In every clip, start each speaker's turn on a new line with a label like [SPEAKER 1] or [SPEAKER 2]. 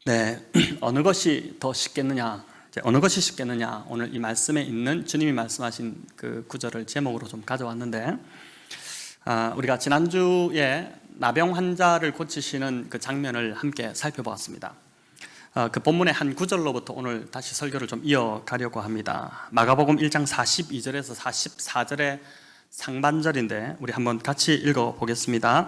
[SPEAKER 1] 네, 어느 것이 더 쉽겠느냐, 어느 것이 쉽겠느냐, 오늘 이 말씀에 있는 주님이 말씀하신 그 구절을 제목으로 좀 가져왔는데, 우리가 지난주에 나병 환자를 고치시는 그 장면을 함께 살펴보았습니다. 그 본문의 한 구절로부터 오늘 다시 설교를 좀 이어가려고 합니다. 마가복음 1장 42절에서 44절의 상반절인데 우리 한번 같이 읽어보겠습니다.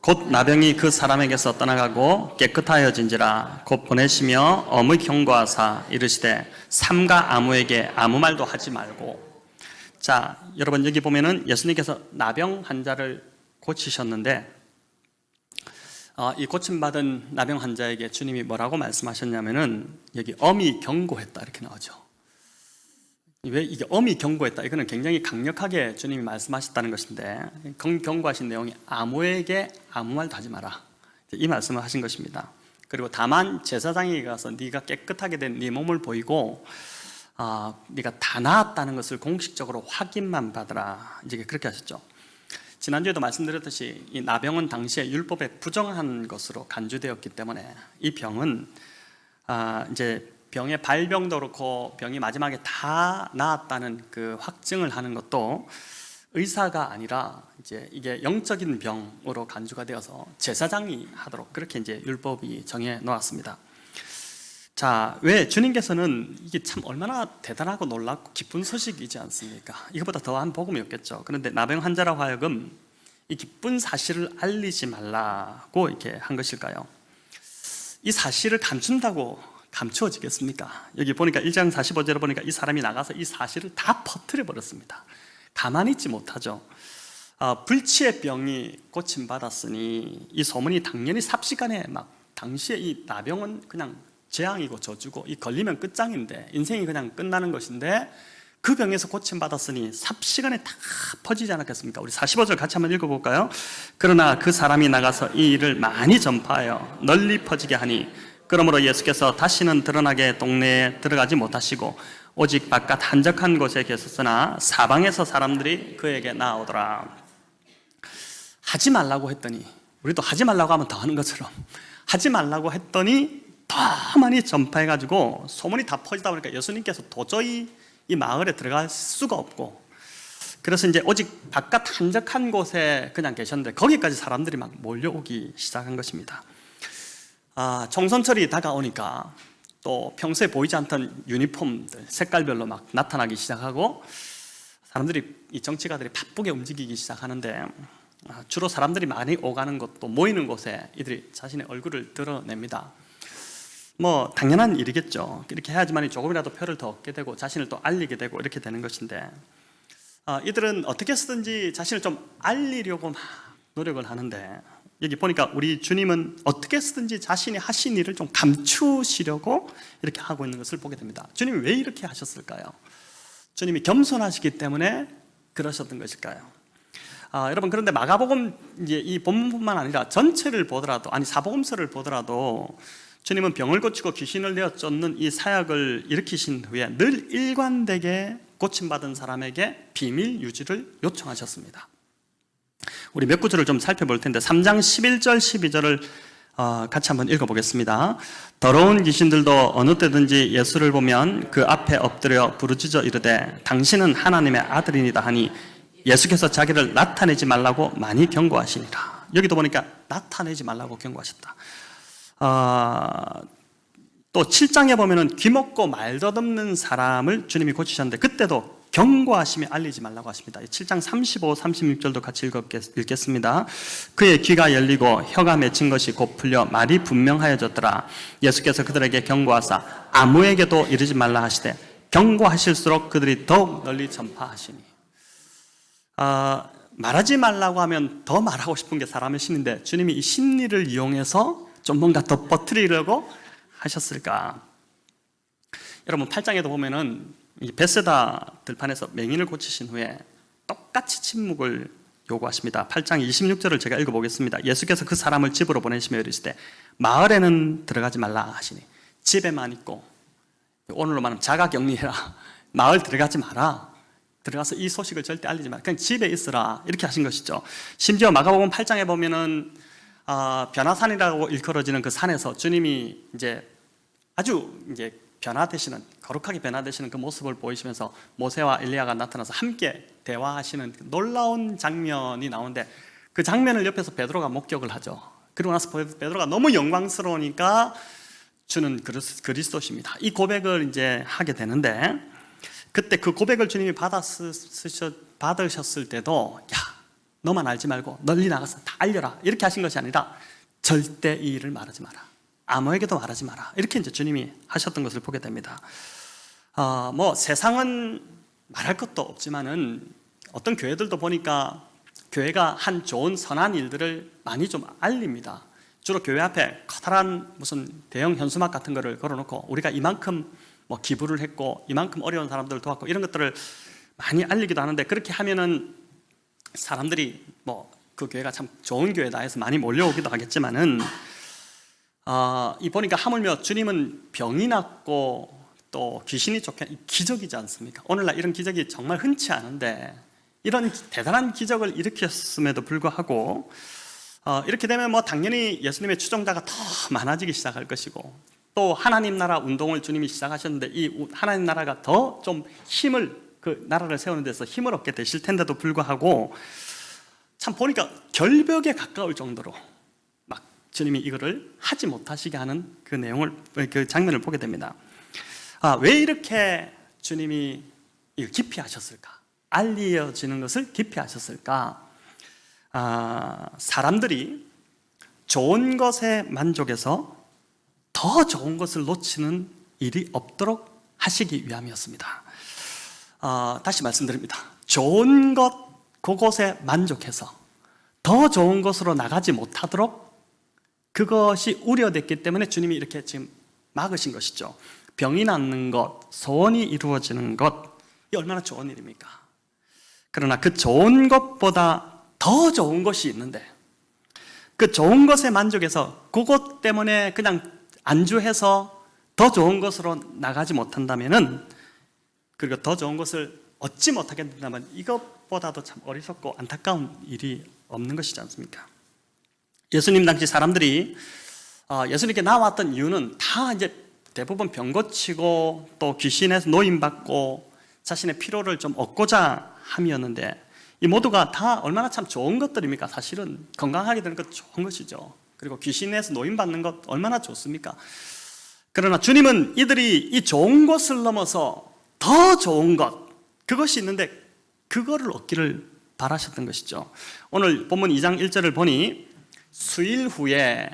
[SPEAKER 1] 곧 나병이 그 사람에게서 떠나가고 깨끗하여진지라 곧 보내시며 어무 경고하사 이르시되 삼가 아무에게 아무 말도 하지 말고. 자, 여러분 여기 보면은 예수님께서 나병 환자를 고치셨는데 이 고침받은 나병 환자에게 주님이 뭐라고 말씀하셨냐면은 여기 엄히 경고했다 이렇게 나오죠. 왜 이게 엄히 경고했다? 이거는 굉장히 강력하게 주님이 말씀하셨다는 것인데, 경고하신 내용이 아무에게 아무 말도 하지 마라, 이 말씀을 하신 것입니다. 그리고 다만 제사장에게 가서 네가 깨끗하게 된 네 몸을 보이고 네가 다 나았다는 것을 공식적으로 확인만 받으라, 이제 그렇게 하셨죠. 지난주에도 말씀드렸듯이 이 나병은 당시에 율법에 부정한 것으로 간주되었기 때문에 이 병은 이제 병의 발병도 그렇고 병이 마지막에 다 나았다는 그 확증을 하는 것도 의사가 아니라 이제 이게 영적인 병으로 간주가 되어서 제사장이 하도록 그렇게 이제 율법이 정해 놓았습니다. 자, 왜 주님께서는 이게 참 얼마나 대단하고 놀랍고 기쁜 소식이지 않습니까? 이것보다 더한 복음이 없겠죠. 그런데 나병 환자라 하여금 이 기쁜 사실을 알리지 말라고 이렇게 한 것일까요? 이 사실을 감춘다고 감추어지겠습니까? 여기 보니까 1장 45절에 보니까 이 사람이 나가서 이 사실을 다 퍼뜨려 버렸습니다. 가만히 있지 못하죠. 불치의 병이 고침받았으니 이 소문이 당연히 삽시간에 막, 당시에 이 나병은 그냥 재앙이고 저주고 이 걸리면 끝장인데 인생이 그냥 끝나는 것인데 그 병에서 고침받았으니 삽시간에 다 퍼지지 않았겠습니까? 우리 45절 같이 한번 읽어볼까요? 그러나 그 사람이 나가서 이 일을 많이 전파하여 널리 퍼지게 하니 그러므로 예수께서 다시는 드러나게 동네에 들어가지 못하시고 오직 바깥 한적한 곳에 계셨으나 사방에서 사람들이 그에게 나오더라. 하지 말라고 했더니, 우리도 하지 말라고 하면 더 하는 것처럼 하지 말라고 했더니 더 많이 전파해가지고 소문이 다 퍼지다 보니까 예수님께서 도저히 이 마을에 들어갈 수가 없고, 그래서 이제 오직 바깥 한적한 곳에 그냥 계셨는데 거기까지 사람들이 막 몰려오기 시작한 것입니다. 총선철이 다가오니까 또 평소에 보이지 않던 유니폼들 색깔별로 막 나타나기 시작하고 사람들이, 이 정치가들이 바쁘게 움직이기 시작하는데 주로 사람들이 많이 오가는 곳, 또 모이는 곳에 이들이 자신의 얼굴을 드러냅니다. 뭐 당연한 일이겠죠. 이렇게 해야지만 조금이라도 표를 더 얻게 되고 자신을 또 알리게 되고 이렇게 되는 것인데, 이들은 어떻게 쓰든지 자신을 좀 알리려고 막 노력을 하는데, 여기 보니까 우리 주님은 어떻게 쓰든지 자신이 하신 일을 좀 감추시려고 이렇게 하고 있는 것을 보게 됩니다. 주님이 왜 이렇게 하셨을까요? 주님이 겸손하시기 때문에 그러셨던 것일까요? 여러분, 그런데 마가복음 이제 이 본문뿐만 아니라 전체를 보더라도, 아니 사복음서를 보더라도 주님은 병을 고치고 귀신을 내어 쫓는 이 사역을 일으키신 후에 늘 일관되게 고침받은 사람에게 비밀 유지를 요청하셨습니다. 우리 몇 구절을 좀 살펴볼 텐데 3장 11절 12절을 같이 한번 읽어보겠습니다. 더러운 귀신들도 어느 때든지 예수를 보면 그 앞에 엎드려 부르짖어 이르되 당신은 하나님의 아들이니다 하니 예수께서 자기를 나타내지 말라고 많이 경고하시니라. 여기도 보니까 나타내지 말라고 경고하셨다. 또 7장에 보면은 귀먹고 말 더듬는 사람을 주님이 고치셨는데 그때도 경고하시며 알리지 말라고 하십니다. 7장 35, 36절도 같이 읽겠습니다. 그의 귀가 열리고 혀가 맺힌 것이 곧 풀려 말이 분명하여졌더라. 예수께서 그들에게 경고하사 아무에게도 이르지 말라 하시되 경고하실수록 그들이 더욱 널리 전파하시니. 말하지 말라고 하면 더 말하고 싶은 게 사람의 심리인데 주님이 이 심리를 이용해서 좀 뭔가 더 퍼뜨리려고 하셨을까? 여러분 8장에도 보면은 이 베세다 들판에서 맹인을 고치신 후에 똑같이 침묵을 요구하십니다. 8장 26절을 제가 읽어보겠습니다. 예수께서 그 사람을 집으로 보내시며 이르시되 마을에는 들어가지 말라 하시니, 집에만 있고, 오늘로 말하면 자가격리해라, 마을 들어가지 마라, 들어가서 이 소식을 절대 알리지 마라, 그냥 집에 있으라, 이렇게 하신 것이죠. 심지어 마가복음 8장에 보면은 변화산이라고 일컬어지는 그 산에서 주님이 이제 아주 이제 변화되시는, 거룩하게 변화되시는 그 모습을 보이시면서 모세와 엘리야가 나타나서 함께 대화하시는 놀라운 장면이 나오는데, 그 장면을 옆에서 베드로가 목격을 하죠. 그리고 나서 베드로가 너무 영광스러우니까 주는 그리스도십니다, 이 고백을 이제 하게 되는데, 그때 그 고백을 주님이 받으셨을 때도 야, 너만 알지 말고 널리 나가서 다 알려라, 이렇게 하신 것이 아니라 절대 이 일을 말하지 마라, 아무에게도 말하지 마라, 이렇게 이제 주님이 하셨던 것을 보게 됩니다. 뭐 세상은 말할 것도 없지만은 어떤 교회들도 보니까 교회가 한 좋은 선한 일들을 많이 좀 알립니다. 주로 교회 앞에 커다란 무슨 대형 현수막 같은 거를 걸어놓고 우리가 이만큼 뭐 기부를 했고 이만큼 어려운 사람들을 도왔고 이런 것들을 많이 알리기도 하는데, 그렇게 하면은 사람들이 뭐 그 교회가 참 좋은 교회다 해서 많이 몰려오기도 하겠지만은, 이 보니까 하물며 주님은 병이 낫고 또 귀신이 쫓겨, 기적이지 않습니까? 오늘날 이런 기적이 정말 흔치 않은데 이런 대단한 기적을 일으켰음에도 불구하고 이렇게 되면 뭐 당연히 예수님의 추종자가 더 많아지기 시작할 것이고, 또 하나님 나라 운동을 주님이 시작하셨는데 이 하나님 나라가 더 좀 힘을, 그 나라를 세우는 데서 힘을 얻게 되실 텐데도 불구하고 참 보니까 결벽에 가까울 정도로 막 주님이 이거를 하지 못하시게 하는 그 내용을, 그 장면을 보게 됩니다. 왜 이렇게 주님이 이걸 깊이 하셨을까? 알려지는 것을 깊이 하셨을까? 사람들이 좋은 것에 만족해서 더 좋은 것을 놓치는 일이 없도록 하시기 위함이었습니다. 다시 말씀드립니다. 좋은 것, 그것에 만족해서 더 좋은 것으로 나가지 못하도록 그것이 우려됐기 때문에 주님이 이렇게 지금 막으신 것이죠. 병이 낫는 것, 소원이 이루어지는 것, 이 얼마나 좋은 일입니까? 그러나 그 좋은 것보다 더 좋은 것이 있는데 그 좋은 것에 만족해서 그것 때문에 그냥 안주해서 더 좋은 것으로 나가지 못한다면은, 그리고 더 좋은 것을 얻지 못하게 된다면 이것보다도 참 어리석고 안타까운 일이 없는 것이지 않습니까? 예수님 당시 사람들이 예수님께 나왔던 이유는 다 이제 대부분 병 고치고 또 귀신에서 노임받고 자신의 피로를 좀 얻고자 함이었는데, 이 모두가 다 얼마나 참 좋은 것들입니까? 사실은 건강하게 되는 것 좋은 것이죠. 그리고 귀신에서 노임받는 것 얼마나 좋습니까? 그러나 주님은 이들이 이 좋은 것을 넘어서 더 좋은 것, 그것이 있는데 그거를 얻기를 바라셨던 것이죠. 오늘 본문 2장 1절을 보니 수일 후에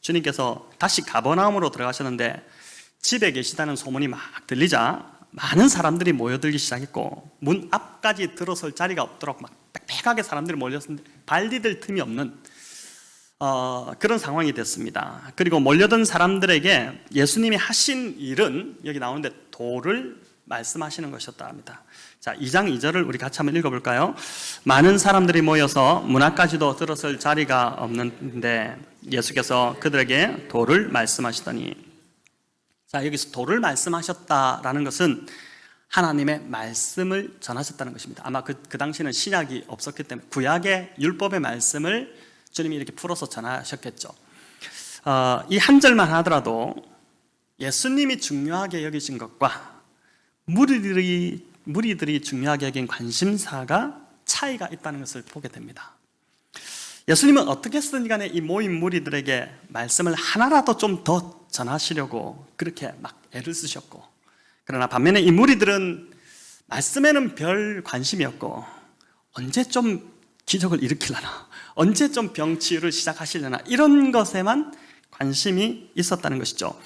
[SPEAKER 1] 주님께서 다시 가버나움으로 들어가셨는데 집에 계시다는 소문이 막 들리자 많은 사람들이 모여들기 시작했고 문 앞까지 들어설 자리가 없도록 막 빽빽하게 사람들이 몰렸는데 발 디딜 틈이 없는 그런 상황이 됐습니다. 그리고 몰려든 사람들에게 예수님이 하신 일은 여기 나오는데 도를 말씀하시는 것이었다 합니다. 자, 2장 2절을 우리 같이 한번 읽어볼까요? 많은 사람들이 모여서 문 앞까지도 들어설 자리가 없는데 예수께서 그들에게 도를 말씀하시더니, 자, 여기서 도를 말씀하셨다라는 것은 하나님의 말씀을 전하셨다는 것입니다. 아마 그 당시에는 신약이 없었기 때문에 구약의 율법의 말씀을 주님이 이렇게 풀어서 전하셨겠죠. 이 한 절만 하더라도 예수님이 중요하게 여기신 것과 무리들이 중요하게 여긴 관심사가 차이가 있다는 것을 보게 됩니다. 예수님은 어떻게든 간에 이 모인 무리들에게 말씀을 하나라도 좀 더 전하시려고 그렇게 막 애를 쓰셨고, 그러나 반면에 이 무리들은 말씀에는 별 관심이었고 언제 좀 기적을 일으키려나, 언제 좀 병치유를 시작하시려나, 이런 것에만 관심이 있었다는 것이죠.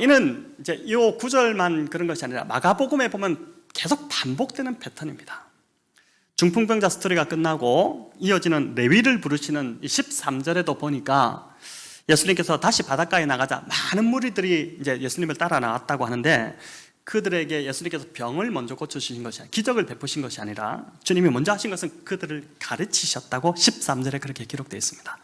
[SPEAKER 1] 이는 이제 이 구절만 그런 것이 아니라 마가복음에 보면 계속 반복되는 패턴입니다. 중풍병자 스토리가 끝나고 이어지는 레위를 부르시는 13절에도 보니까 예수님께서 다시 바닷가에 나가자 많은 무리들이 이제 예수님을 따라 나왔다고 하는데, 그들에게 예수님께서 병을 먼저 고쳐주신 것이 아니라, 기적을 베푸신 것이 아니라 주님이 먼저 하신 것은 그들을 가르치셨다고 13절에 그렇게 기록되어 있습니다.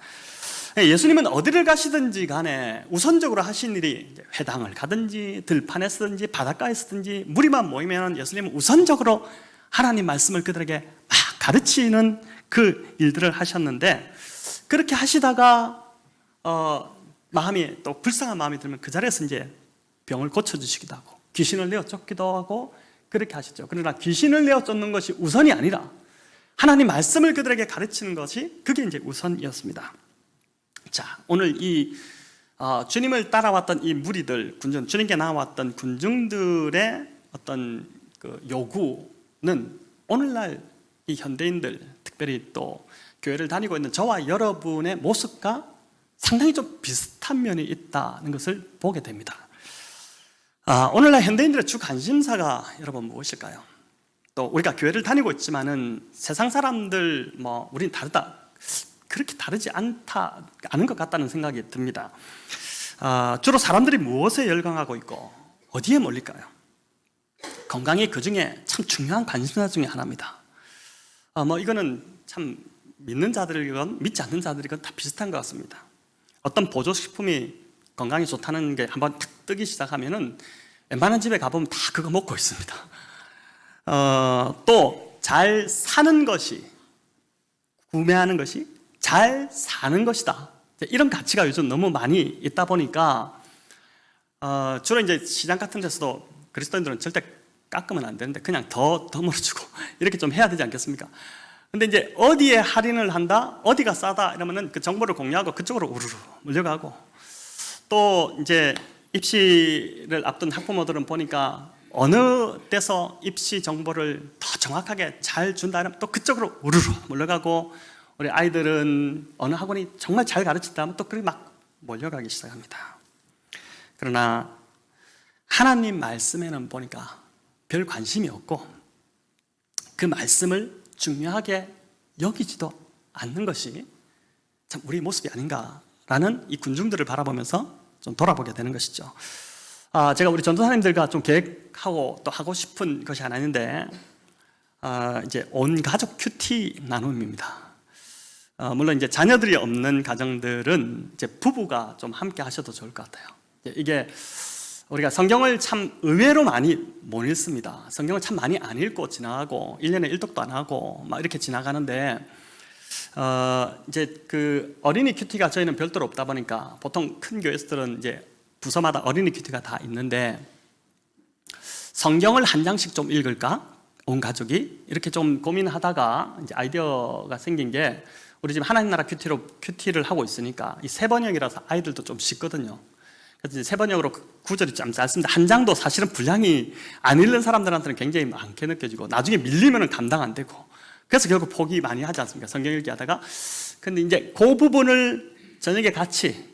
[SPEAKER 1] 예수님은 어디를 가시든지 간에 우선적으로 하신 일이 회당을 가든지 들판에 서든지 바닷가에 서든지 무리만 모이면 예수님은 우선적으로 하나님 말씀을 그들에게 막 가르치는 그 일들을 하셨는데, 그렇게 하시다가 마음이 또 불쌍한 마음이 들면 그 자리에서 이제 병을 고쳐주시기도 하고 귀신을 내어 쫓기도 하고 그렇게 하시죠. 그러나 귀신을 내어 쫓는 것이 우선이 아니라 하나님 말씀을 그들에게 가르치는 것이 그게 이제 우선이었습니다. 자, 오늘 이 주님을 따라왔던 이 무리들, 주님께 나왔던 군중들의 어떤 그 요구는 오늘날 이 현대인들, 특별히 또 교회를 다니고 있는 저와 여러분의 모습과 상당히 좀 비슷한 면이 있다는 것을 보게 됩니다. 오늘날 현대인들의 주 관심사가 여러분 무엇일까요? 또 우리가 교회를 다니고 있지만은 세상 사람들 우린 다르다, 그렇게 다르지 않은 것 같다는 생각이 듭니다. 주로 사람들이 무엇에 열광하고 있고 어디에 몰릴까요? 건강이 그 중에 참 중요한 관심사 중에 하나입니다. 이거는 참 믿는 자들이건 믿지 않는 자들이건 다 비슷한 것 같습니다. 어떤 보조식품이 건강에 좋다는 게 한번 탁 뜨기 시작하면은 웬만한 집에 가보면 다 그거 먹고 있습니다. 또 잘 사는 것이, 구매하는 것이 잘 사는 것이다, 이런 가치가 요즘 너무 많이 있다 보니까 주로 이제 시장 같은 데서도 그리스도인들은 절대 깎으면 안 되는데 그냥 더 물어주고 이렇게 좀 해야 되지 않겠습니까? 근데 이제 어디에 할인을 한다, 어디가 싸다 이러면은 그 정보를 공유하고 그쪽으로 우르르 몰려가고, 또 이제 입시를 앞둔 학부모들은 보니까 어느 데서 입시 정보를 더 정확하게 잘 준다 하면 또 그쪽으로 우르르 몰려가고, 우리 아이들은 어느 학원이 정말 잘 가르친다 하면 또 그렇게 막 몰려가기 시작합니다. 그러나 하나님 말씀에는 보니까 별 관심이 없고 그 말씀을 중요하게 여기지도 않는 것이 참 우리 모습이 아닌가라는 이 군중들을 바라보면서 좀 돌아보게 되는 것이죠. 제가 우리 전도사님들과 좀 계획하고 또 하고 싶은 것이 하나 있는데 이제 온 가족 큐티 나눔입니다. 물론 이제 자녀들이 없는 가정들은 이제 부부가 좀 함께 하셔도 좋을 것 같아요. 이게 우리가 성경을 참 의외로 많이 못 읽습니다. 성경을 참 많이 안 읽고 지나가고 1년에 1독도 안 하고 막 이렇게 지나가는데 이제 그 어린이 큐티가 저희는 별도로 없다 보니까 보통 큰 교회들은 이제 부서마다 어린이 큐티가 다 있는데 성경을 한 장씩 좀 읽을까? 온 가족이 이렇게 좀 고민하다가 이제 아이디어가 생긴 게, 우리 지금 하나님 나라 큐티를 하고 있으니까 이 세 번역이라서 아이들도 좀 쉽거든요. 그래서 세 번역으로 구절이 좀 짧습니다. 한 장도 사실은 분량이 안 읽는 사람들한테는 굉장히 많게 느껴지고 나중에 밀리면 감당 안 되고, 그래서 결국 포기 많이 하지 않습니까? 성경 읽기 하다가. 근데 이제 그 부분을 저녁에 같이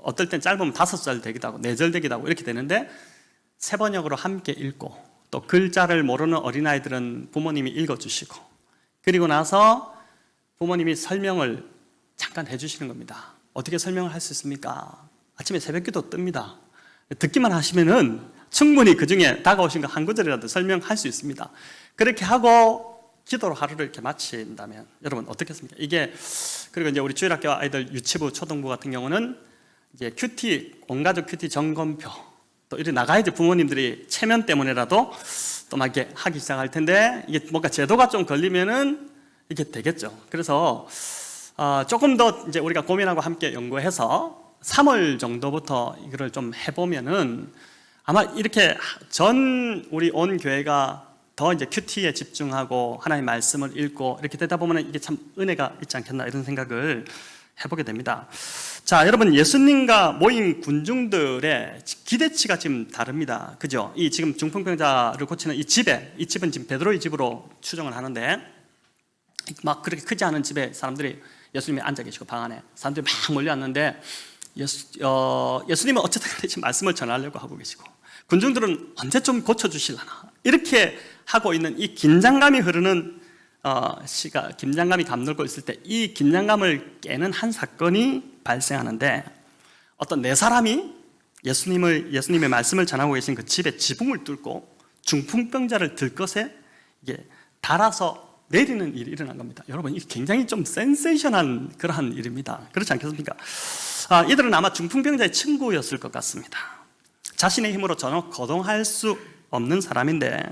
[SPEAKER 1] 어떨 땐 짧으면 5절 되기도 하고 4절 되기도 하고 이렇게 되는데 세 번역으로 함께 읽고, 또 글자를 모르는 어린아이들은 부모님이 읽어주시고, 그리고 나서 부모님이 설명을 잠깐 해주시는 겁니다. 어떻게 설명을 할 수 있습니까? 아침에 새벽기도 뜹니다. 듣기만 하시면은 충분히 그 중에 다가오신 거 한 구절이라도 설명할 수 있습니다. 그렇게 하고 기도로 하루를 이렇게 마친다면 여러분 어떻겠습니까? 이게, 그리고 이제 우리 주일학교 아이들 유치부, 초등부 같은 경우는 이제 큐티, 온가족 큐티 점검표, 또 이렇게 나가야지 부모님들이 체면 때문에라도 또 막 이렇게 하기 시작할 텐데, 이게 뭔가 제도가 좀 걸리면은 이게 되겠죠. 그래서 조금 더 이제 우리가 고민하고 함께 연구해서 3월 정도부터 이거를 좀 해보면은 아마 이렇게 우리 온 교회가 더 이제 큐티에 집중하고 하나님의 말씀을 읽고 이렇게 되다 보면 이게 참 은혜가 있지 않겠나, 이런 생각을 해보게 됩니다. 자, 여러분, 예수님과 모인 군중들의 기대치가 지금 다릅니다. 그죠? 이 지금 중풍병자를 고치는 이 집은 지금 베드로의 집으로 추정을 하는데, 막 그렇게 크지 않은 집에 사람들이, 예수님이 앉아 계시고 방 안에 사람들이 막 몰려왔는데 예수님은 어쨌든 지금 말씀을 전하려고 하고 계시고, 군중들은 언제쯤 고쳐주실라나 이렇게 하고 있는 이 긴장감이 흐르는 긴장감이 감돌고 있을 때 이 긴장감을 깨는 한 사건이 발생하는데, 어떤 네 사람이 예수님의 말씀을 전하고 계신 그 집의 지붕을 뚫고 중풍병자를 들것에 이게 달아서 내리는 일이 일어난 겁니다. 여러분, 이게 굉장히 좀 센세이션한 그러한 일입니다. 그렇지 않겠습니까? 이들은 아마 중풍병자의 친구였을 것 같습니다. 자신의 힘으로 전혀 거동할 수 없는 사람인데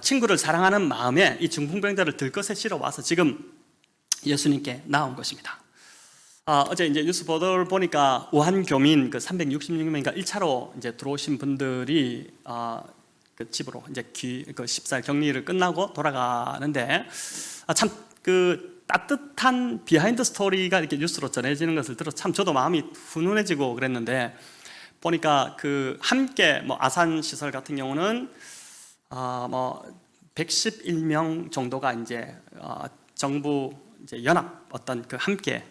[SPEAKER 1] 친구를 사랑하는 마음에 이 중풍병자를 들것에 실어 와서 지금 예수님께 나온 것입니다. 어제 이제 뉴스 보도를 보니까 우한 교민 그 366명인가 1차로 이제 들어오신 분들이 그 집으로 이제 그 14일 격리를 끝나고 돌아가는데 참 그 따뜻한 비하인드 스토리가 이렇게 뉴스로 전해지는 것을 들어 참 저도 마음이 훈훈해지고 그랬는데 보니까 그 함께 뭐 아산 시설 같은 경우는 뭐 111명 정도가 이제 정부 이제 연합 어떤 그 함께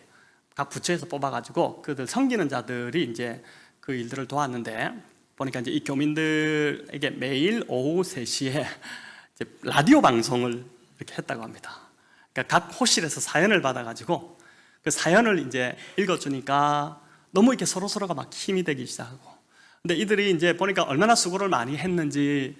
[SPEAKER 1] 각 부처에서 뽑아가지고 그들 섬기는 자들이 이제 그 일들을 도왔는데 보니까 이제 이 교민들에게 매일 오후 3시에 이제 라디오 방송을 이렇게 했다고 합니다. 그러니까 각 호실에서 사연을 받아가지고 그 사연을 이제 읽어주니까 너무 이렇게 서로가 막 힘이 되기 시작하고, 근데 이들이 이제 보니까 얼마나 수고를 많이 했는지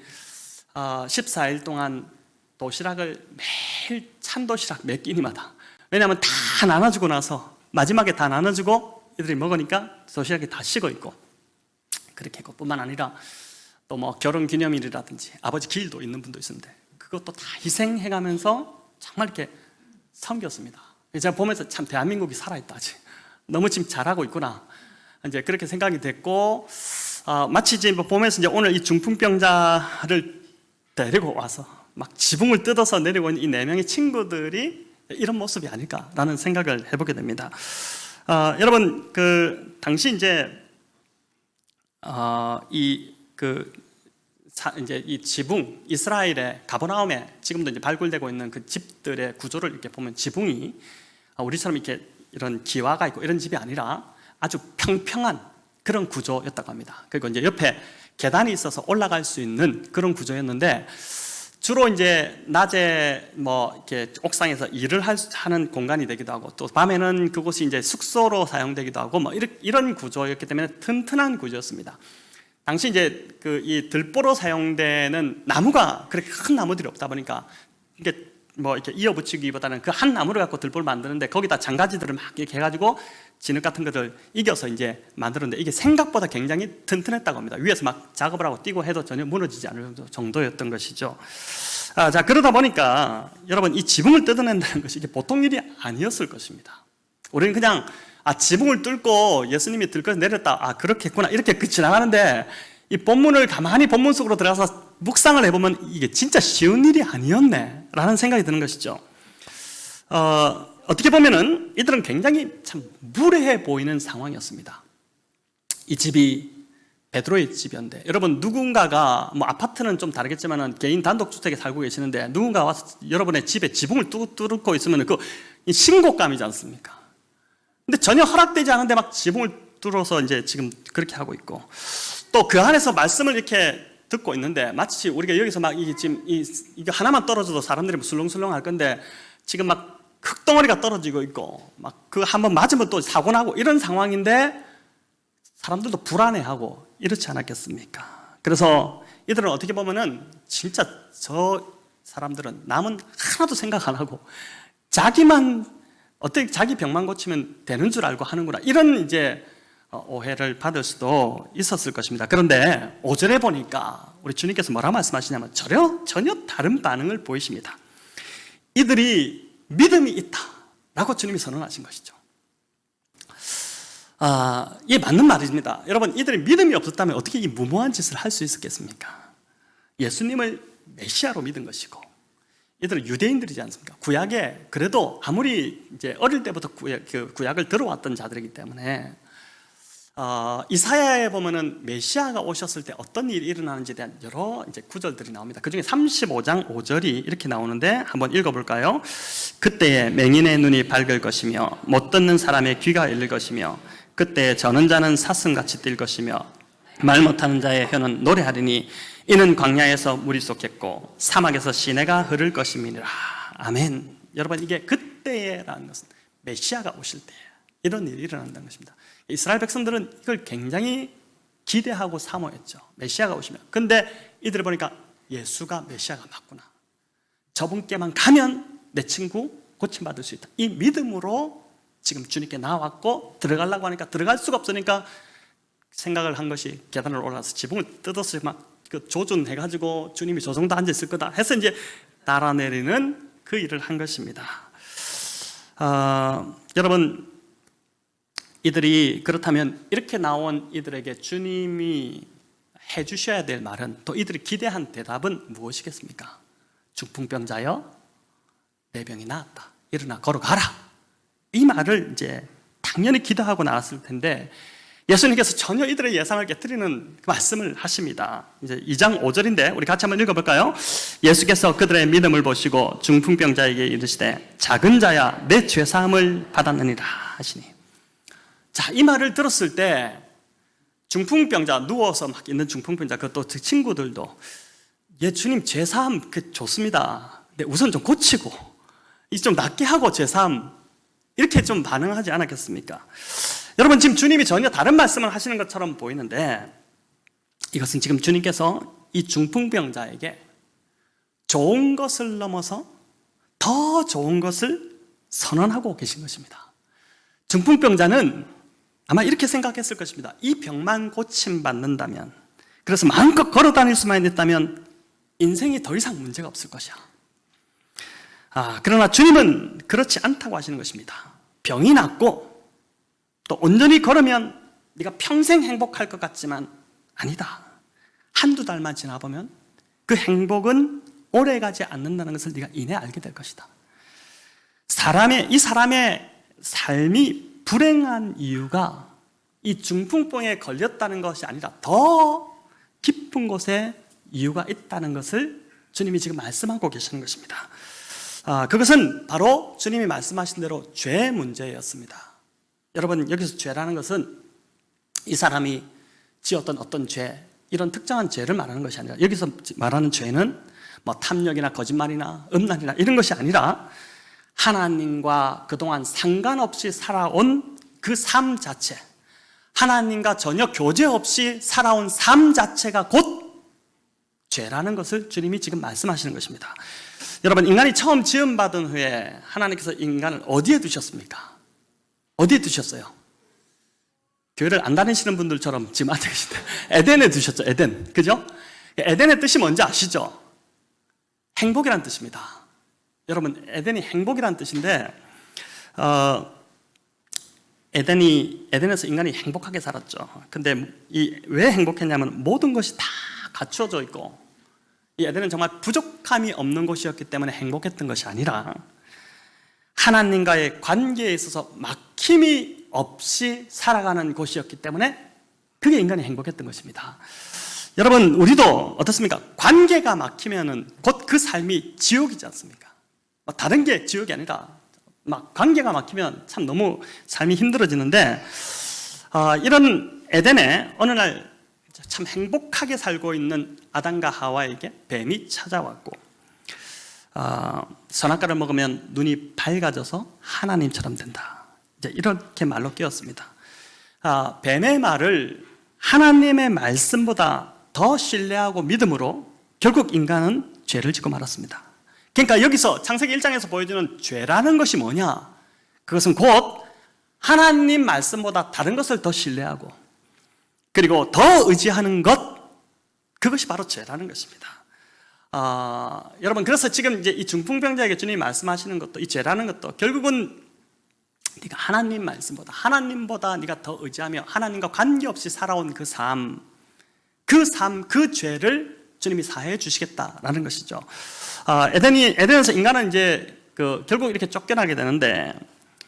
[SPEAKER 1] 14일 동안 도시락을 매일 찬 도시락 몇 끼니마다, 왜냐하면 다 나눠주고 나서 마지막에 다 나눠주고 이들이 먹으니까 도시락이 다 식어 있고 그렇게 했고, 뿐만 아니라 또 뭐 결혼 기념일이라든지 아버지 기일도 있는 분도 있었는데 그것도 다 희생해가면서 정말 이렇게 섬겼습니다. 제가 보면서 참 대한민국이 살아있다, 아직 너무 지금 잘하고 있구나 이제 그렇게 생각이 됐고, 마치 이제 보면서 이제 오늘 이 중풍병자를 데리고 와서 막 지붕을 뜯어서 내리고 있는 이 4명의 친구들이 이런 모습이 아닐까라는 생각을 해보게 됩니다. 여러분 그 당시 이제 이제 이 지붕, 이스라엘의 가버나움에 지금도 이제 발굴되고 있는 그 집들의 구조를 이렇게 보면 지붕이 우리처럼 이렇게 이런 기와가 있고 이런 집이 아니라 아주 평평한 그런 구조였다고 합니다. 그리고 이제 옆에 계단이 있어서 올라갈 수 있는 그런 구조였는데, 주로 이제 낮에 뭐 이렇게 옥상에서 일을 하는 공간이 되기도 하고, 또 밤에는 그곳이 이제 숙소로 사용되기도 하고, 뭐 이런 구조였기 때문에 튼튼한 구조였습니다. 당시 이제 그 이 들보로 사용되는 나무가 그렇게 큰 나무들이 없다 보니까 이게 뭐 이렇게 이어붙이기보다는 그 한 나무를 갖고 들보를 만드는데 거기다 장가지들을 막 이렇게 해가지고 진흙 같은 것들 이겨서 이제 만들었는데 이게 생각보다 굉장히 튼튼했다고 합니다. 위에서 막 작업을 하고 뛰고 해도 전혀 무너지지 않을 정도였던 것이죠. 자, 그러다 보니까 여러분 이 지붕을 뜯어낸다는 것이 이게 보통 일이 아니었을 것입니다. 우리는 그냥 지붕을 뚫고 예수님이 들끓어 내렸다, 그렇겠구나 이렇게 지나가는데, 이 본문을 가만히 본문 속으로 들어가서 묵상을 해보면 이게 진짜 쉬운 일이 아니었네 라는 생각이 드는 것이죠. 어떻게 보면은 이들은 굉장히 참 무례해 보이는 상황이었습니다. 이 집이 베드로의 집이었는데, 여러분 누군가가 뭐 아파트는 좀 다르겠지만은 개인 단독주택에 살고 계시는데 누군가 와서 여러분의 집에 지붕을 뚫고 있으면 그 신고감이지 않습니까? 근데 전혀 허락되지 않은데 막 지붕을 뚫어서 이제 지금 그렇게 하고 있고, 또 그 안에서 말씀을 이렇게 듣고 있는데 마치 우리가 여기서 막 이게 지금 이거 하나만 떨어져도 사람들이 술렁술렁 할 건데 지금 막 흙덩어리가 떨어지고 있고 막 그 한번 맞으면 또 사고 나고 이런 상황인데 사람들도 불안해하고 이렇지 않았겠습니까? 그래서 이들은 어떻게 보면은 진짜 저 사람들은 남은 하나도 생각 안 하고 자기만 어떻게 자기 병만 고치면 되는 줄 알고 하는구나, 이런 이제 오해를 받을 수도 있었을 것입니다. 그런데 5절에 보니까 우리 주님께서 뭐라 말씀하시냐면 전혀 다른 반응을 보이십니다. 이들이 믿음이 있다라고 주님이 선언하신 것이죠. 이게 맞는 말입니다. 여러분, 이들이 믿음이 없었다면 어떻게 이 무모한 짓을 할 수 있었겠습니까? 예수님을 메시아로 믿은 것이고, 이들은 유대인들이지 않습니까? 구약에 그래도 아무리 이제 어릴 때부터 구약을 들어왔던 자들이기 때문에 이사야에 보면은 메시아가 오셨을 때 어떤 일이 일어나는지에 대한 여러 이제 구절들이 나옵니다. 그 중에 35장 5절이 이렇게 나오는데 한번 읽어볼까요? 그때에 맹인의 눈이 밝을 것이며 못 듣는 사람의 귀가 열릴 것이며 그때에 저는 자는 사슴같이 뛸 것이며 말 못하는 자의 혀는 노래하리니 이는 광야에서 물이 쏟겠고 사막에서 시내가 흐를 것임이니라. 아멘. 여러분, 이게 그때라는 것은 메시아가 오실 때 이런 일이 일어난다는 것입니다. 이스라엘 백성들은 이걸 굉장히 기대하고 사모했죠. 메시아가 오시면. 근데 이들을 보니까 예수가 메시아가 맞구나, 저분께만 가면 내 친구 고침받을 수 있다, 이 믿음으로 지금 주님께 나왔고 들어가려고 하니까 들어갈 수가 없으니까 생각을 한 것이 계단을 올라가서 지붕을 뜯어서 막 조준해가지고 주님이 저 정도 앉아있을 거다 해서 이제 달아내리는 그 일을 한 것입니다. 여러분, 이들이 그렇다면 이렇게 나온 이들에게 주님이 해주셔야 될 말은, 또 이들이 기대한 대답은 무엇이겠습니까? 중풍병자여, 내 병이 나았다. 일어나 걸어가라. 이 말을 이제 당연히 기도하고 나왔을 텐데, 예수님께서 전혀 이들의 예상을 깨뜨리는 말씀을 하십니다. 이제 2장 5절인데 우리 같이 한번 읽어볼까요? 예수께서 그들의 믿음을 보시고 중풍병자에게 이르시되 작은 자야 내 죄사함을 받았느니라 하시니. 자, 이 말을 들었을 때 중풍병자, 누워서 막 있는 중풍병자, 그것도 친구들도 주님 죄사함 좋습니다. 근데 우선 좀 고치고 좀 낫게 하고 죄사함, 이렇게 좀 반응하지 않았겠습니까? 여러분, 지금 주님이 전혀 다른 말씀을 하시는 것처럼 보이는데, 이것은 지금 주님께서 이 중풍병자에게 좋은 것을 넘어서 더 좋은 것을 선언하고 계신 것입니다. 중풍병자는 아마 이렇게 생각했을 것입니다. 이 병만 고침받는다면, 그래서 마음껏 걸어 다닐 수만 있다면 인생이 더 이상 문제가 없을 것이야. 그러나 주님은 그렇지 않다고 하시는 것입니다. 병이 낫고 또 온전히 걸으면 네가 평생 행복할 것 같지만 아니다. 한두 달만 지나보면 그 행복은 오래가지 않는다는 것을 네가 이내 알게 될 것이다. 이 사람의 삶이 불행한 이유가 이 중풍병에 걸렸다는 것이 아니라 더 깊은 곳에 이유가 있다는 것을 주님이 지금 말씀하고 계시는 것입니다. 그것은 바로 주님이 말씀하신 대로 죄의 문제였습니다. 여러분, 여기서 죄라는 것은 이 사람이 지었던 어떤 죄, 이런 특정한 죄를 말하는 것이 아니라, 여기서 말하는 죄는 뭐 탐욕이나 거짓말이나 음란이나 이런 것이 아니라 하나님과 그동안 상관없이 살아온 그 삶 자체, 하나님과 전혀 교제 없이 살아온 삶 자체가 곧 죄라는 것을 주님이 지금 말씀하시는 것입니다. 여러분, 인간이 처음 지음받은 후에 하나님께서 인간을 어디에 두셨습니까? 어디에 두셨어요? 교회를 안 다니시는 분들처럼 지금 앉아 계신데, 에덴에 두셨죠. 에덴, 그죠? 에덴의 뜻이 뭔지 아시죠? 행복이란 뜻입니다. 여러분, 에덴이 행복이란 뜻인데, 에덴에서 인간이 행복하게 살았죠. 근데 왜 행복했냐면 모든 것이 다 갖추어져 있고, 이 에덴은 정말 부족함이 없는 곳이었기 때문에 행복했던 것이 아니라 하나님과의 관계에 있어서 막힘이 없이 살아가는 곳이었기 때문에 그게 인간이 행복했던 것입니다. 여러분, 우리도 어떻습니까? 관계가 막히면은 곧 그 삶이 지옥이지 않습니까? 다른 게 지옥이 아니라 막 관계가 막히면 참 너무 삶이 힘들어지는데, 이런 에덴에 어느 날 참 행복하게 살고 있는 아담과 하와에게 뱀이 찾아왔고, 선악과를 먹으면 눈이 밝아져서 하나님처럼 된다, 이제 이렇게 말로 끼웠습니다. 뱀의 말을 하나님의 말씀보다 더 신뢰하고 믿음으로 결국 인간은 죄를 짓고 말았습니다. 그러니까 여기서 창세기 1장에서 보여주는 죄라는 것이 뭐냐? 그것은 곧 하나님 말씀보다 다른 것을 더 신뢰하고 그리고 더 의지하는 것, 그것이 바로 죄라는 것입니다. 여러분, 그래서 지금 이제 이 중풍병자에게 주님이 말씀하시는 것도, 이 죄라는 것도 결국은 네가 하나님 말씀보다, 하나님보다 네가 더 의지하며 하나님과 관계없이 살아온 그 삶, 그 죄를 주님이 사해 주시겠다라는 것이죠. 에덴에서 인간은 이제 결국 이렇게 쫓겨나게 되는데,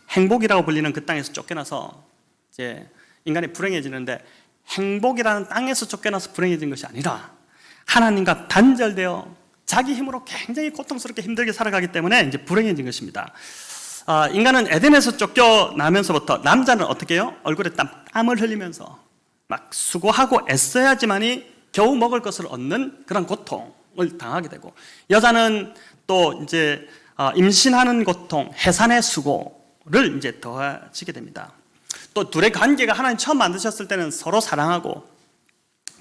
[SPEAKER 1] 행복이라고 불리는 그 땅에서 쫓겨나서 이제 인간이 불행해지는데, 행복이라는 땅에서 쫓겨나서 불행해진 것이 아니라 하나님과 단절되어 자기 힘으로 굉장히 고통스럽게 힘들게 살아가기 때문에 이제 불행해진 것입니다. 인간은 에덴에서 쫓겨나면서부터 남자는 어떻게 해요? 얼굴에 땀을 흘리면서 막 수고하고 애써야지만이 겨우 먹을 것을 얻는 그런 고통을 당하게 되고, 여자는 또 이제 임신하는 고통, 해산의 수고를 이제 더해지게 됩니다. 또 둘의 관계가 하나님 처음 만드셨을 때는 서로 사랑하고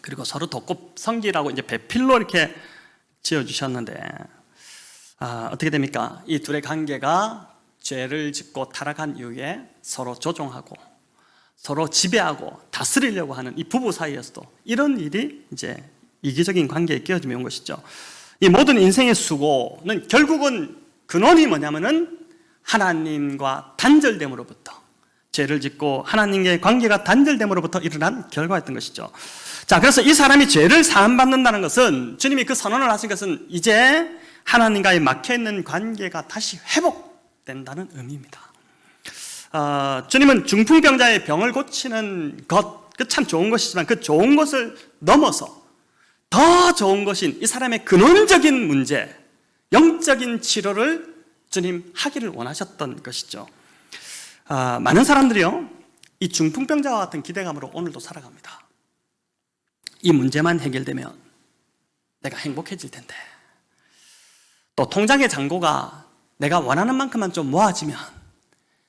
[SPEAKER 1] 그리고 서로 돕고 섬기라고 이제 배필로 이렇게 지어주셨는데, 어떻게 됩니까? 이 둘의 관계가 죄를 짓고 타락한 이후에 서로 조종하고 서로 지배하고 다스리려고 하는 이 부부 사이에서도 이런 일이 이제 이기적인 관계에 끼어지며 온 것이죠. 이 모든 인생의 수고는 결국은 근원이 뭐냐면은 하나님과 단절됨으로부터, 죄를 짓고 하나님과의 관계가 단절됨으로부터 일어난 결과였던 것이죠. 자, 그래서 이 사람이 죄를 사함받는다는 것은, 주님이 그 선언을 하신 것은 이제 하나님과의 막혀있는 관계가 다시 회복된다는 의미입니다. 주님은 중풍병자의 병을 고치는 것, 그 참 좋은 것이지만 그 좋은 것을 넘어서 더 좋은 것인 이 사람의 근원적인 문제, 영적인 치료를 주님 하기를 원하셨던 것이죠. 많은 사람들이요, 이 중풍병자와 같은 기대감으로 오늘도 살아갑니다. 이 문제만 해결되면 내가 행복해질 텐데, 또 통장의 잔고가 내가 원하는 만큼만 좀 모아지면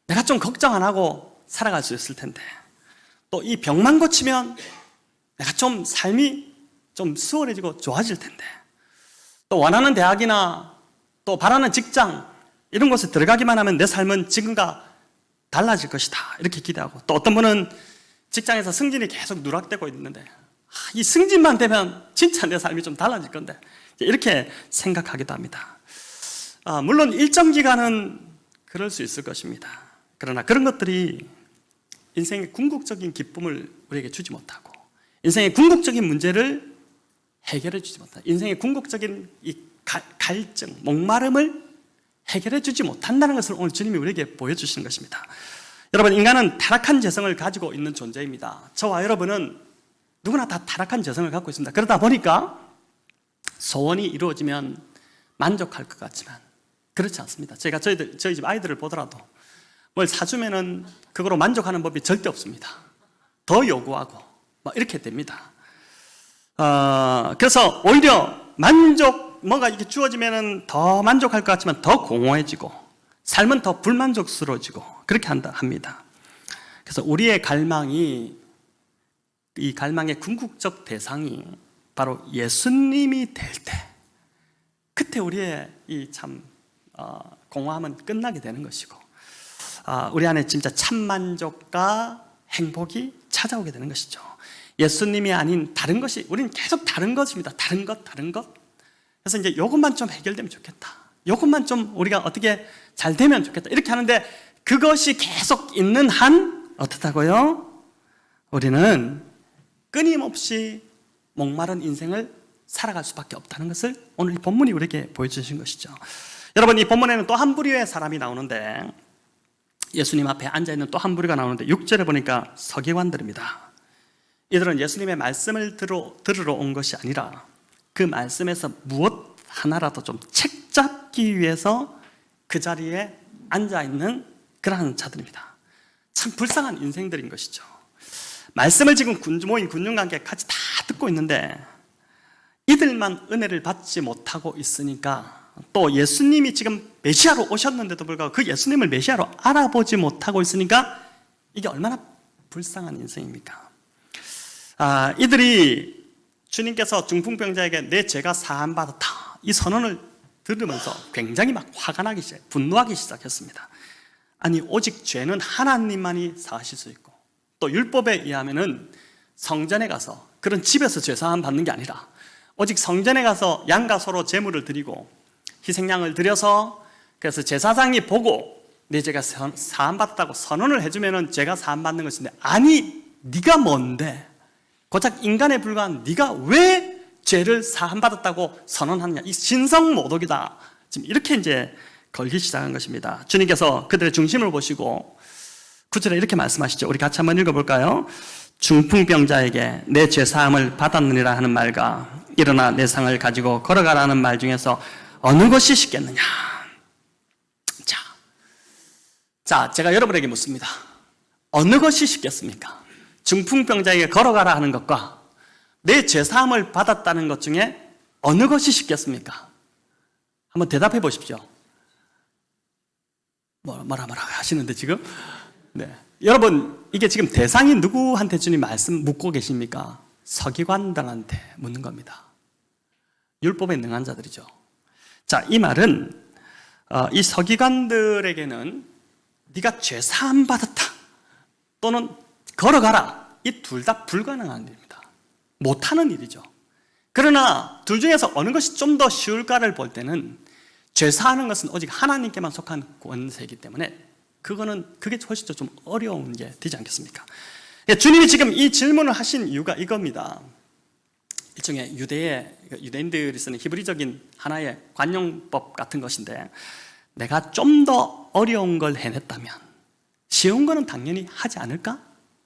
[SPEAKER 1] 내가 좀 걱정 안 하고 살아갈 수 있을 텐데, 또 이 병만 고치면 내가 좀 삶이 좀 수월해지고 좋아질 텐데, 또 원하는 대학이나 또 바라는 직장 이런 곳에 들어가기만 하면 내 삶은 지금과 달라질 것이다, 이렇게 기대하고, 또 어떤 분은 직장에서 승진이 계속 누락되고 있는데 이 승진만 되면 진짜 내 삶이 좀 달라질 건데, 이렇게 생각하기도 합니다. 물론 일정 기간은 그럴 수 있을 것입니다. 그러나 그런 것들이 인생의 궁극적인 기쁨을 우리에게 주지 못하고, 인생의 궁극적인 문제를 해결해 주지 못한다, 인생의 궁극적인 이 갈증, 목마름을 해결해 주지 못한다는 것을 오늘 주님이 우리에게 보여주시는 것입니다. 여러분, 인간은 타락한 재성을 가지고 있는 존재입니다. 저와 여러분은 누구나 다 타락한 재성을 갖고 있습니다. 그러다 보니까 소원이 이루어지면 만족할 것 같지만 그렇지 않습니다. 제가 저희 집 아이들을 보더라도 뭘 사주면은 그거로 만족하는 법이 절대 없습니다. 더 요구하고 막 이렇게 됩니다. 그래서 오히려 뭔가 이렇게 주어지면은 더 만족할 것 같지만 더 공허해지고, 삶은 더 불만족스러워지고 그렇게 합니다. 그래서 우리의 갈망이, 이 갈망의 궁극적 대상이 바로 예수님이 될 때, 그때 우리의 이 참 공허함은 끝나게 되는 것이고, 우리 안에 진짜 참만족과 행복이 찾아오게 되는 것이죠. 예수님이 아닌 다른 것이, 우리는 계속 다른 것입니다. 다른 것. 그래서 이제 이것만 좀 해결되면 좋겠다, 이것만 좀 우리가 어떻게 잘 되면 좋겠다, 이렇게 하는데, 그것이 계속 있는 한 어떻다고요? 우리는 끊임없이 목마른 인생을 살아갈 수밖에 없다는 것을 오늘 이 본문이 우리에게 보여주신 것이죠. 여러분, 이 본문에는 또 한 부류의 사람이 나오는데, 예수님 앞에 앉아있는 또 한 부류가 나오는데 6절에 보니까 서기관들입니다. 이들은 예수님의 말씀을 들으러 온 것이 아니라 그 말씀에서 무엇 하나라도 좀 책잡기 위해서 그 자리에 앉아있는 그러한 자들입니다. 참 불쌍한 인생들인 것이죠. 말씀을 지금 모인 군중관계까지 다 듣고 있는데 이들만 은혜를 받지 못하고 있으니까, 또 예수님이 지금 메시아로 오셨는데도 불구하고 그 예수님을 메시아로 알아보지 못하고 있으니까 이게 얼마나 불쌍한 인생입니까? 이들이 주님께서 중풍병자에게 내 죄가 사함받았다, 이 선언을 들으면서 굉장히 막 화가 나기 시작, 분노하기 시작했습니다. 아니, 오직 죄는 하나님만이 사하실 수 있고, 또 율법에 의하면은 성전에 가서, 그런 집에서 죄 사함 받는 게 아니라 오직 성전에 가서 양과 소로 제물을 드리고 희생양을 드려서, 그래서 제사장이 보고 내 죄가 사함받았다고 선언을 해주면은 죄가 사함받는 것인데, 아니 네가 뭔데, 고작 인간에 불과한 네가 왜 죄를 사함받았다고 선언하느냐, 이 신성모독이다, 지금 이렇게 이제 걸기 시작한 것입니다. 주님께서 그들의 중심을 보시고 9절에 이렇게 말씀하시죠. 우리 같이 한번 읽어볼까요? 중풍병자에게 내 죄사함을 받았느니라 하는 말과 일어나 내 상을 가지고 걸어가라는 말 중에서 어느 것이 쉽겠느냐. 자, 제가 여러분에게 묻습니다. 어느 것이 쉽겠습니까? 중풍병자에게 걸어가라 하는 것과 내 죄사함을 받았다는 것 중에 어느 것이 쉽겠습니까? 한번 대답해 보십시오. 뭐라 하시는데 지금? 네. 여러분, 이게 지금 대상이 누구한테 주님 말씀 묻고 계십니까? 서기관들한테 묻는 겁니다. 율법에 능한 자들이죠. 자, 이 말은 이 서기관들에게는 네가 죄 사함 받았다 또는 걸어가라, 이 둘 다 불가능한 일입니다. 못하는 일이죠. 그러나 둘 중에서 어느 것이 좀 더 쉬울까를 볼 때는 죄사하는 것은 오직 하나님께만 속한 권세이기 때문에 그게 훨씬 더 좀 어려운 게 되지 않겠습니까? 주님이 지금 이 질문을 하신 이유가 이겁니다. 일종의 유대인들이 쓰는 히브리적인 하나의 관용법 같은 것인데, 내가 좀 더 어려운 걸 해냈다면 쉬운 거는 당연히 하지 않을까?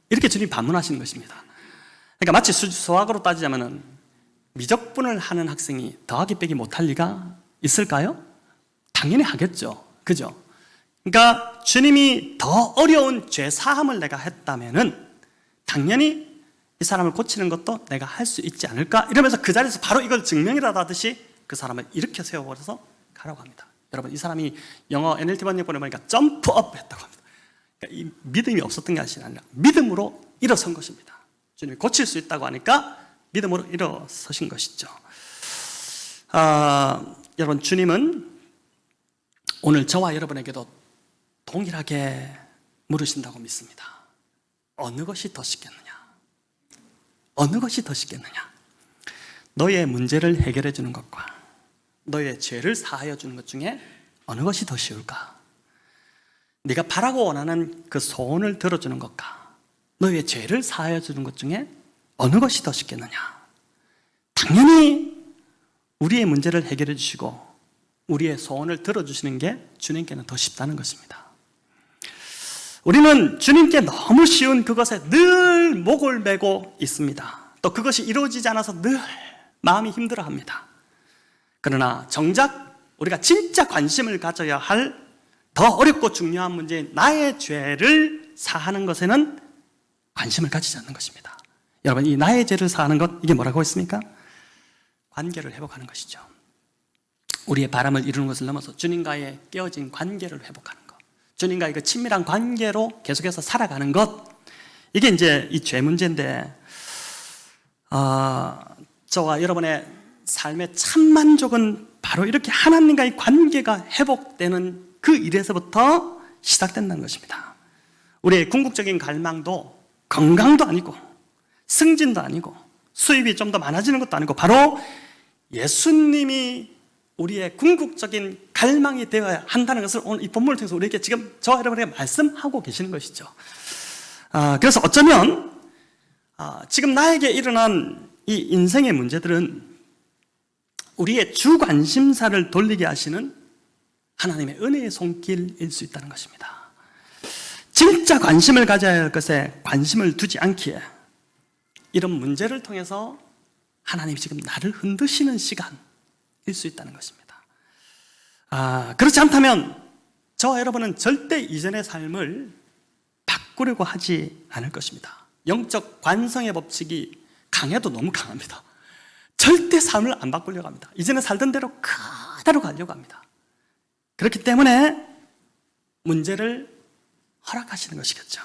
[SPEAKER 1] 이렇게 주님이 반문하시는 것입니다. 그러니까 마치 수학으로 따지자면 미적분을 하는 학생이 더하기 빼기 못할 리가 있을까요? 당연히 하겠죠. 그죠? 그러니까 주님이 더 어려운 죄 사함을 내가 했다면은 당연히 이 사람을 고치는 것도 내가 할 수 있지 않을까? 이러면서 그 자리에서 바로 이걸 증명이라도 하듯이 그 사람을 일으켜 세워버려서 가라고 합니다. 여러분, 이 사람이 영어 NLT 번역본에 보니까 점프업 했다고 합니다. 그러니까 이 믿음이 없었던 게 아니라 믿음으로 일어선 것입니다. 주님이 고칠 수 있다고 하니까 믿음으로 일어서신 것이죠. 여러분, 주님은 오늘 저와 여러분에게도 동일하게 물으신다고 믿습니다. 어느 것이 더 쉽겠느냐? 어느 것이 더 쉽겠느냐? 너의 문제를 해결해 주는 것과 너의 죄를 사하여 주는 것 중에 어느 것이 더 쉬울까? 네가 바라고 원하는 그 소원을 들어주는 것과 너의 죄를 사하여 주는 것 중에 어느 것이 더 쉽겠느냐? 당연히 우리의 문제를 해결해 주시고 우리의 소원을 들어주시는 게 주님께는 더 쉽다는 것입니다. 우리는 주님께 너무 쉬운 그것에 늘 목을 메고 있습니다. 또 그것이 이루어지지 않아서 늘 마음이 힘들어합니다. 그러나 정작 우리가 진짜 관심을 가져야 할 더 어렵고 중요한 문제인 나의 죄를 사하는 것에는 관심을 가지지 않는 것입니다. 여러분, 이 나의 죄를 사하는 것, 이게 뭐라고 했습니까? 관계를 회복하는 것이죠. 우리의 바람을 이루는 것을 넘어서 주님과의 깨어진 관계를 회복하는 것, 주님과의 그 친밀한 관계로 계속해서 살아가는 것, 이게 이제 이 죄 문제인데, 저와 여러분의 삶의 참 만족은 바로 이렇게 하나님과의 관계가 회복되는 그 일에서부터 시작된다는 것입니다. 우리의 궁극적인 갈망도 건강도 아니고 승진도 아니고 수입이 좀 더 많아지는 것도 아니고 바로 예수님이 우리의 궁극적인 갈망이 되어야 한다는 것을 오늘 이 본문을 통해서 우리에게 지금 저와 여러분에게 말씀하고 계시는 것이죠. 그래서 어쩌면 지금 나에게 일어난 이 인생의 문제들은 우리의 주 관심사를 돌리게 하시는 하나님의 은혜의 손길일 수 있다는 것입니다. 진짜 관심을 가져야 할 것에 관심을 두지 않기에 이런 문제를 통해서 하나님이 지금 나를 흔드시는 시간일 수 있다는 것입니다. 그렇지 않다면 저와 여러분은 절대 이전의 삶을 바꾸려고 하지 않을 것입니다. 영적 관성의 법칙이 강해도 너무 강합니다. 절대 삶을 안 바꾸려고 합니다. 이전에 살던 대로 그대로 가려고 합니다. 그렇기 때문에 문제를 허락하시는 것이겠죠.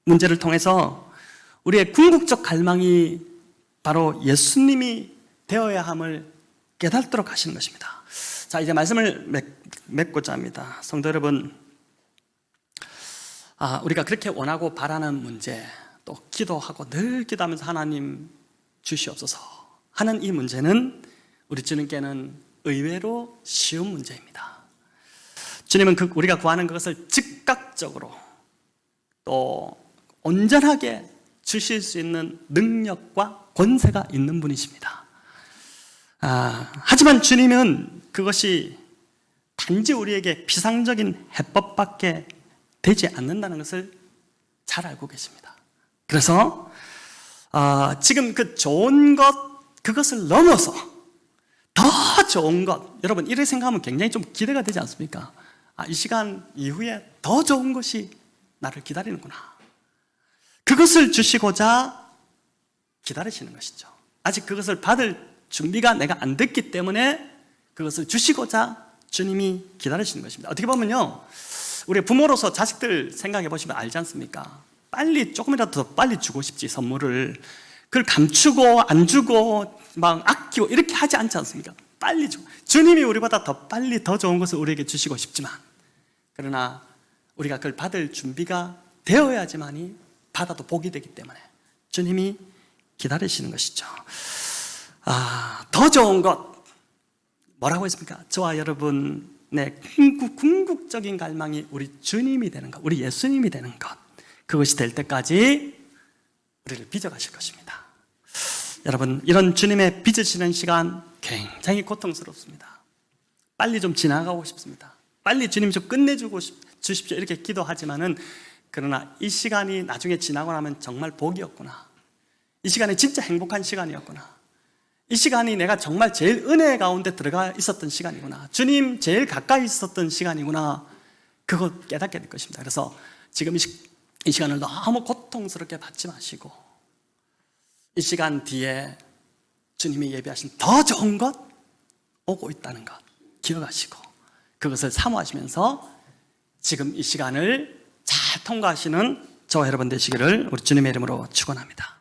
[SPEAKER 1] 문제를 통해서 우리의 궁극적 갈망이 바로 예수님이 되어야 함을 깨닫도록 하시는 것입니다. 자, 이제 말씀을 맺고자 합니다. 성도 여러분, 우리가 그렇게 원하고 바라는 문제, 또 기도하고 늘 기도하면서 하나님 주시옵소서 하는 이 문제는 우리 주님께는 의외로 쉬운 문제입니다. 주님은 우리가 구하는 그것을 즉각적으로 또 온전하게 주실 수 있는 능력과 권세가 있는 분이십니다. 하지만 주님은 그것이 단지 우리에게 피상적인 해법밖에 되지 않는다는 것을 잘 알고 계십니다. 그래서 지금 그 좋은 것, 그것을 넘어서 더 좋은 것, 여러분 이렇게 생각하면 굉장히 좀 기대가 되지 않습니까? 이 시간 이후에 더 좋은 것이 나를 기다리는구나. 그것을 주시고자 기다리시는 것이죠. 아직 그것을 받을 준비가 내가 안 됐기 때문에 그것을 주시고자 주님이 기다리시는 것입니다. 어떻게 보면요, 우리 부모로서 자식들 생각해 보시면 알지 않습니까? 빨리 조금이라도 더 빨리 주고 싶지, 선물을. 그걸 감추고 안 주고 막 아끼고 이렇게 하지 않지 않습니까? 빨리 주고. 주님이 우리보다 더 빨리 더 좋은 것을 우리에게 주시고 싶지만, 그러나 우리가 그걸 받을 준비가 되어야지만이 받아도 복이 되기 때문에 주님이 기다리시는 것이죠. 더 좋은 것, 뭐라고 했습니까? 저와 여러분의 궁극적인 갈망이 우리 주님이 되는 것, 우리 예수님이 되는 것, 그것이 될 때까지 우리를 빚어가실 것입니다. 여러분, 이런 주님의 빚으시는 시간 굉장히 고통스럽습니다. 빨리 좀 지나가고 싶습니다. 빨리 주님 좀 끝내주고 주십시오 이렇게 기도하지만은, 그러나 이 시간이 나중에 지나고 나면 정말 복이었구나, 이 시간이 진짜 행복한 시간이었구나, 이 시간이 내가 정말 제일 은혜 가운데 들어가 있었던 시간이구나, 주님 제일 가까이 있었던 시간이구나, 그거 깨닫게 될 것입니다. 그래서 지금 이 시간을 너무 고통스럽게 받지 마시고, 이 시간 뒤에 주님이 예비하신 더 좋은 것 오고 있다는 것 기억하시고, 그것을 사모하시면서 지금 이 시간을 잘 통과하시는 저와 여러분 되시기를 우리 주님의 이름으로 축원합니다.